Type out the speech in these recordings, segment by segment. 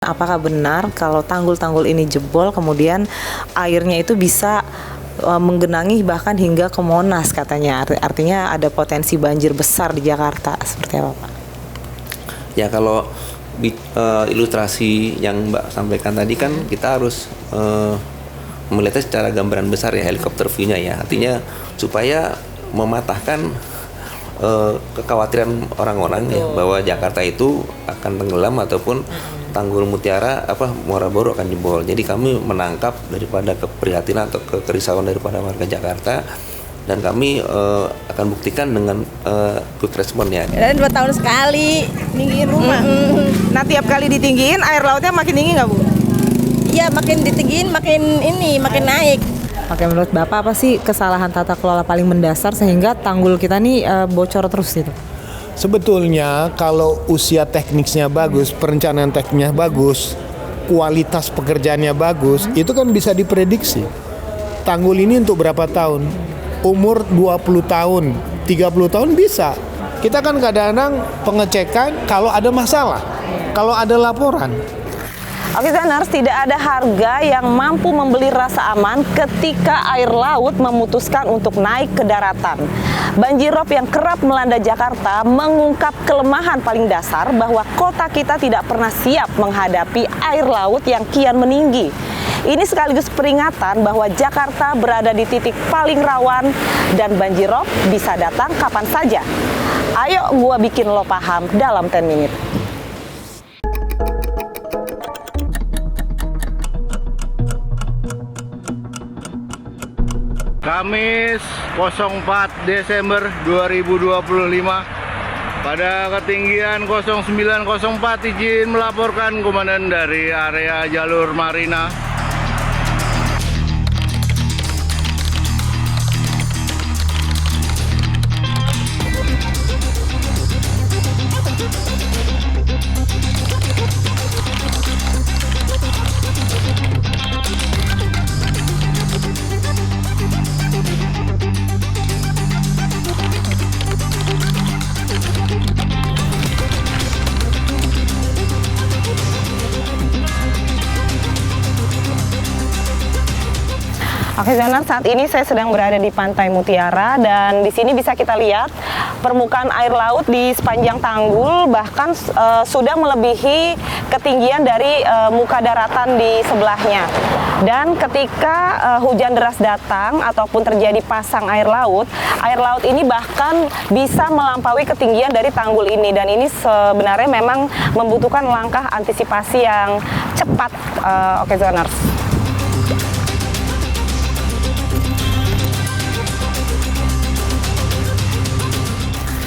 Apakah benar kalau tanggul-tanggul ini jebol kemudian airnya itu bisa menggenangi bahkan hingga ke Monas katanya. Artinya ada potensi banjir besar di Jakarta. Seperti apa, Pak? Ya kalau ilustrasi yang Mbak sampaikan tadi kan kita harus melihatnya secara gambaran besar ya, helikopter view-nya ya. Artinya supaya mematahkan kekhawatiran orang-orang ya bahwa Jakarta itu akan tenggelam ataupun Tanggul Mutiara Muara Baru akan jebol. Jadi kami menangkap daripada keprihatinan atau kerisauan daripada warga Jakarta dan kami akan buktikan dengan quick response ya. Dan 2 tahun sekali tinggiin rumah. Nah, tiap kali ditinggiin air lautnya makin tinggi nggak, Bu? Iya, makin ditinggiin makin naik. Oke, menurut Bapak apa sih kesalahan tata kelola paling mendasar sehingga tanggul kita nih bocor terus gitu? Sebetulnya kalau usia tekniknya bagus, perencanaan tekniknya bagus, kualitas pekerjaannya bagus, itu kan bisa diprediksi. Tanggul ini untuk berapa tahun? Umur 20 tahun, 30 tahun bisa. Kita kan kadang-kadang pengecekan kalau ada masalah, kalau ada laporan. Oke, Zanars, tidak ada harga yang mampu membeli rasa aman ketika air laut memutuskan untuk naik ke daratan. Banjirop yang kerap melanda Jakarta mengungkap kelemahan paling dasar bahwa kota kita tidak pernah siap menghadapi air laut yang kian meninggi. Ini sekaligus peringatan bahwa Jakarta berada di titik paling rawan dan banjirop bisa datang kapan saja. Ayo gua bikin lo paham dalam 10 menit. Kamis 04 Desember 2025 pada ketinggian 0904 izin melaporkan komandan dari area jalur Marina. Oke, Zanar, saat ini saya sedang berada di Pantai Mutiara dan di sini bisa kita lihat permukaan air laut di sepanjang tanggul bahkan sudah melebihi ketinggian dari muka daratan di sebelahnya. Dan ketika hujan deras datang ataupun terjadi pasang air laut ini bahkan bisa melampaui ketinggian dari tanggul ini dan ini sebenarnya memang membutuhkan langkah antisipasi yang cepat. Oke, Zanars.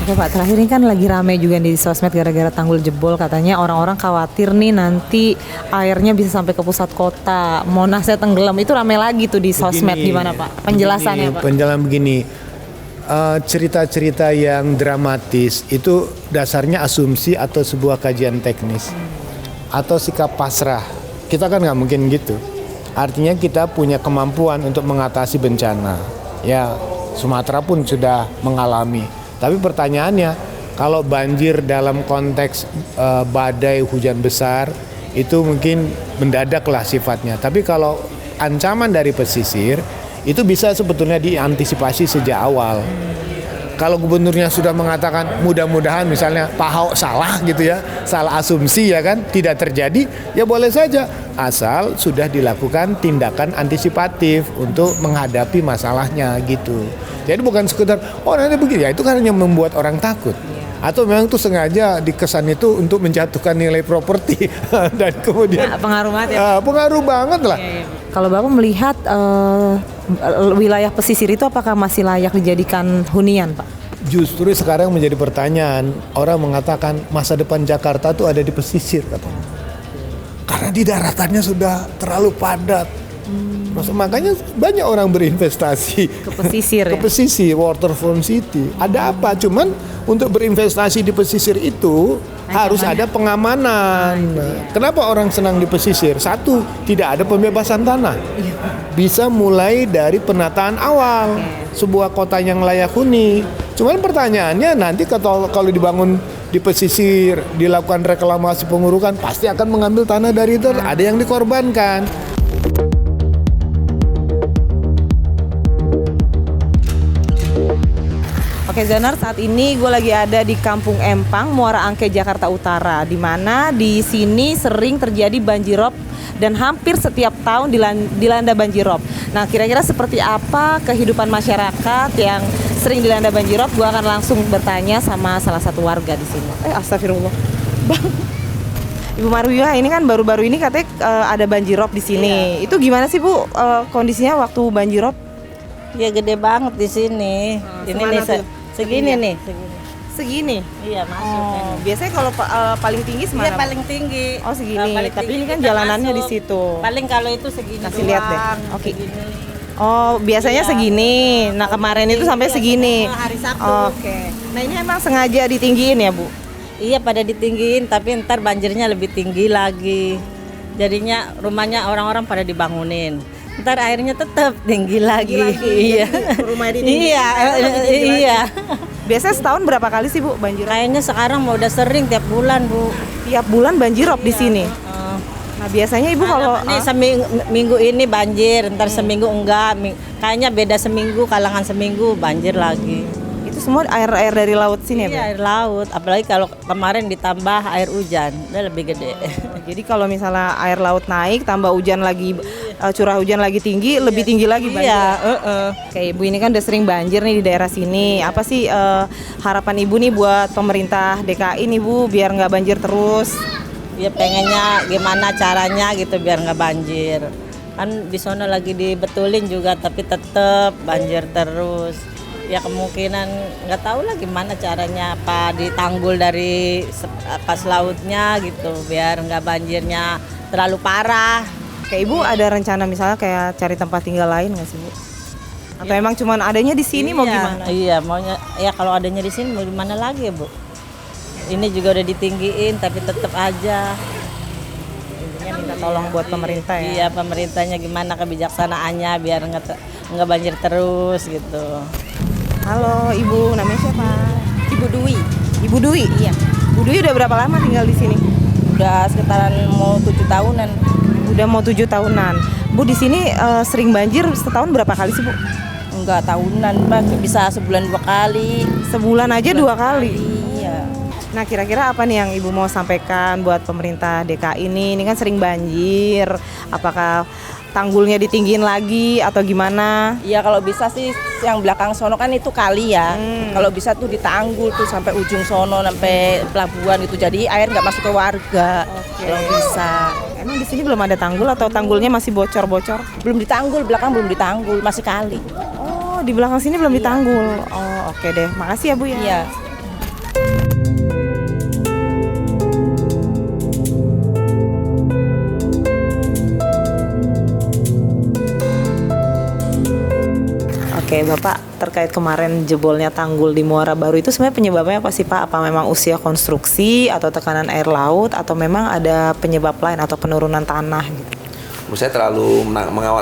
Oke, Pak, terakhir ini kan lagi rame juga di sosmed gara-gara tanggul jebol. Katanya orang-orang khawatir nih nanti airnya bisa sampai ke pusat kota, Monasnya tenggelam. Itu rame lagi tuh di sosmed. Gimana, Pak? Penjelasannya, Pak? Penjelasan begini, cerita-cerita yang dramatis itu dasarnya asumsi atau sebuah kajian teknis atau sikap pasrah. Kita kan nggak mungkin gitu. Artinya kita punya kemampuan untuk mengatasi bencana. Ya, Sumatera pun sudah mengalami. Tapi pertanyaannya, kalau banjir dalam konteks badai hujan besar, itu mungkin mendadaklah sifatnya. Tapi kalau ancaman dari pesisir, itu bisa sebetulnya diantisipasi sejak awal. Kalau gubernurnya sudah mengatakan mudah-mudahan misalnya Pak Ahok salah gitu ya, salah asumsi ya kan, tidak terjadi, ya boleh saja. Asal sudah dilakukan tindakan antisipatif untuk menghadapi masalahnya gitu. Jadi bukan sekedar, nanti begini, ya itu kan hanya membuat orang takut. Atau memang itu sengaja dikesan itu untuk menjatuhkan nilai properti dan kemudian Pengaruh banget ya? Pengaruh banget lah. Kalau Bapak melihat wilayah pesisir itu apakah masih layak dijadikan hunian, Pak? Justru sekarang menjadi pertanyaan, orang mengatakan masa depan Jakarta itu ada di pesisir katanya. Karena di daratannya sudah terlalu padat. Makanya banyak orang berinvestasi Ke pesisir ke pesisir, waterfront city. Ada apa? Cuman untuk berinvestasi di pesisir itu harus ada pengamanan. Kenapa orang senang di pesisir? Satu, tidak ada pembebasan tanah. Bisa mulai dari penataan awal sebuah kota yang layak huni. Cuman pertanyaannya nanti kalau dibangun di pesisir, dilakukan reklamasi pengurukan, pasti akan mengambil tanah dari itu. Ada yang dikorbankan. Oke Zanar, saat ini gue lagi ada di Kampung Empang, Muara Angke, Jakarta Utara, di mana di sini sering terjadi banjirop dan hampir setiap tahun dilanda banjirop. Nah, kira-kira seperti apa kehidupan masyarakat yang sering dilanda banjirop? Gue akan langsung bertanya sama salah satu warga di sini. Astagfirullah, Bang. Ibu Marwiah, ini kan baru-baru ini katanya ada banjirop di sini. Itu gimana sih Bu kondisinya waktu banjirop? Ya gede banget di sini. Ini semana nih tuh? segini nih. Segini. Iya masuk. Biasanya kalau paling tinggi Dia semana? paling tinggi. Oh segini. Paling Tapi tinggi ini kan kita jalanannya masuk. di situ. Paling kalau itu segini Kasih lihat deh. doang, Oke. segini. Oh biasanya Iya. segini. Nah kemarin itu sampai Iya, segini. hari Sabtu. Oke. Nah ini emang sengaja ditinggiin ya Bu? Iya pada ditinggiin, tapi ntar banjirnya lebih tinggi lagi. Jadinya rumahnya orang-orang pada dibangunin. Ntar airnya tetap tinggi lagi. Iya. Rumahnya ditinggiin. Iya, airnya lebih tinggi lagi. iya. Biasanya setahun berapa kali sih Bu banjir? Kayaknya sekarang mau udah sering tiap bulan, Bu. Tiap bulan banjirop di sini. Heeh. Nah biasanya Ibu kalau Nih seminggu ini banjir, ntar seminggu enggak. Kayaknya beda seminggu, kalangan seminggu banjir lagi. itu semua air dari laut sini ya Bu? Iya, air laut. Apalagi kalau kemarin ditambah air hujan, udah lebih gede. Jadi kalau misalnya air laut naik tambah hujan lagi curah hujan lagi tinggi lebih tinggi lagi banjir. Iya, Kayak Ibu ini kan udah sering banjir nih di daerah sini. Apa sih harapan Ibu nih buat pemerintah DKI nih Bu biar nggak banjir terus? Ya pengennya gimana caranya gitu biar nggak banjir. Kan di sono lagi dibetulin juga tapi tetep banjir terus. Ya kemungkinan nggak tahu lah gimana caranya, apa ditanggul dari pas lautnya gitu biar nggak banjirnya terlalu parah. Kayak Ibu ada rencana misalnya kayak cari tempat tinggal lain nggak sih Bu? Atau emang cuman adanya di sini mau gimana? Iya, maunya ya kalau adanya di sini mau gimana lagi ya Bu? Ini juga udah ditinggiin tapi tetap aja. Intinya minta tolong buat pemerintah ya. Iya, pemerintahnya gimana kebijaksanaannya biar nggak banjir terus gitu. Halo Ibu, namanya siapa? Ibu Dwi, Ibu Dwi. Iya. Ibu Dwi udah berapa lama tinggal di sini? udah sekitaran mau 7 tahunan. Udah mau 7 tahunan. Bu di sini sering banjir setahun berapa kali sih Bu? Enggak tahunan, Mbak, bisa sebulan 2 kali. Sebulan aja 2 kali. Iya. Nah kira-kira apa nih yang Ibu mau sampaikan buat pemerintah DKI ini? Ini kan sering banjir. Apakah tanggulnya ditinggiin lagi atau gimana? Iya kalau bisa sih yang belakang sono kan itu kali ya. Kalau bisa tuh ditanggul tuh sampai ujung sono sampai pelabuhan itu. Jadi air nggak masuk ke warga. Kalau bisa. Emang di sini belum ada tanggul atau tanggulnya masih bocor-bocor? Belum ditanggul, belakang belum ditanggul, masih kali. Oh, di belakang sini belum ditanggul. Oh, oke deh. Makasih ya Bu ya. Iya. Oke Bapak, terkait kemarin jebolnya tanggul di Muara Baru itu sebenarnya penyebabnya apa sih Pak? Apa memang usia konstruksi atau tekanan air laut atau memang ada penyebab lain atau penurunan tanah gitu? Menurut saya terlalu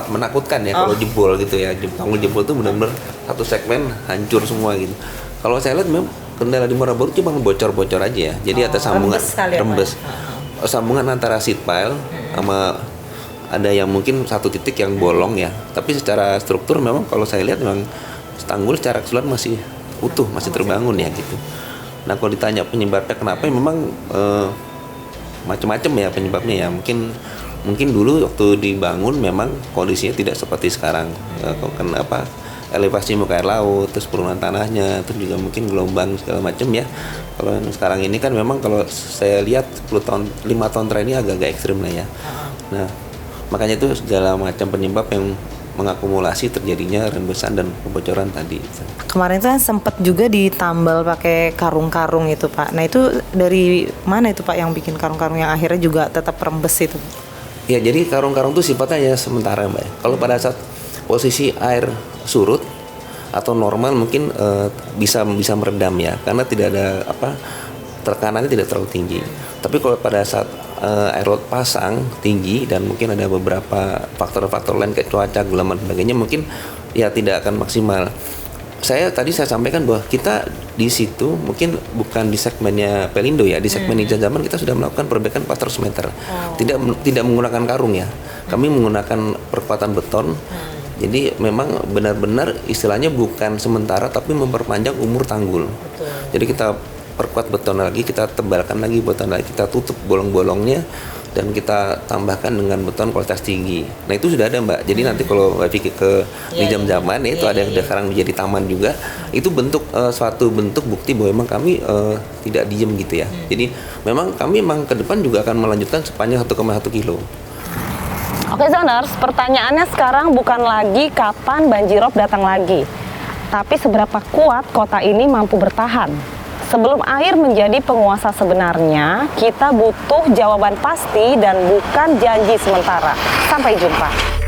menakutkan ya kalau jebol gitu ya. Tanggul jebol itu benar-benar satu segmen hancur semua gitu. Kalau saya lihat memang kendala di Muara Baru cuma bocor-bocor aja ya. Jadi ada sambungan rembes. Sambungan antara seat pile sama ada yang mungkin satu titik yang bolong ya. Tapi secara struktur memang kalau saya lihat memang tanggul secara keseluruhan masih utuh, masih terbangun ya gitu. Nah kalau ditanya penyebabnya kenapa, memang macam-macam ya penyebabnya ya. Mungkin dulu waktu dibangun memang kondisinya tidak seperti sekarang. Kenapa? Elevasi muka air laut, terus penurunan tanahnya, terus juga mungkin gelombang segala macam ya. Kalau sekarang ini kan memang kalau saya lihat 5 tahun terakhir ini agak-agak ekstrim lah ya. Nah, makanya itu segala macam penyebab yang mengakumulasi terjadinya rembesan dan kebocoran tadi. Kemarin itu kan sempat juga ditambal pakai karung-karung itu Pak. Nah itu dari mana itu Pak yang bikin karung-karung yang akhirnya juga tetap rembes itu? Ya jadi karung-karung itu sifatnya ya sementara Mbak. Kalau pada saat posisi air surut atau normal mungkin bisa meredam ya, karena tidak ada tekanannya tidak terlalu tinggi. Tapi kalau pada saat air laut pasang tinggi dan mungkin ada beberapa faktor-faktor lain kayak cuaca, gelombang dan sebagainya, mungkin ya tidak akan maksimal. saya sampaikan bahwa kita di situ mungkin bukan di segmennya Pelindo ya, di segmen Hijau Zaman kita sudah melakukan perbaikan 400 meter. Tidak menggunakan karung ya. Kami menggunakan perkuatan beton. Jadi memang benar-benar istilahnya bukan sementara tapi memperpanjang umur tanggul. Jadi kita perkuat beton lagi, kita tebalkan lagi beton lagi, kita tutup bolong-bolongnya dan kita tambahkan dengan beton kualitas tinggi. Nah itu sudah ada Mbak. Jadi nanti kalau Mbak Vicky ke Hijau Zaman itu ada yang sekarang menjadi taman juga. Itu bentuk suatu bentuk bukti bahwa memang kami tidak diem gitu ya. Jadi memang kami ke depan juga akan melanjutkan sepanjang 1,1 kilo. Oke Zoners, pertanyaannya sekarang bukan lagi kapan banjirop datang lagi, tapi seberapa kuat kota ini mampu bertahan. Sebelum air menjadi penguasa sebenarnya, kita butuh jawaban pasti dan bukan janji sementara. Sampai jumpa.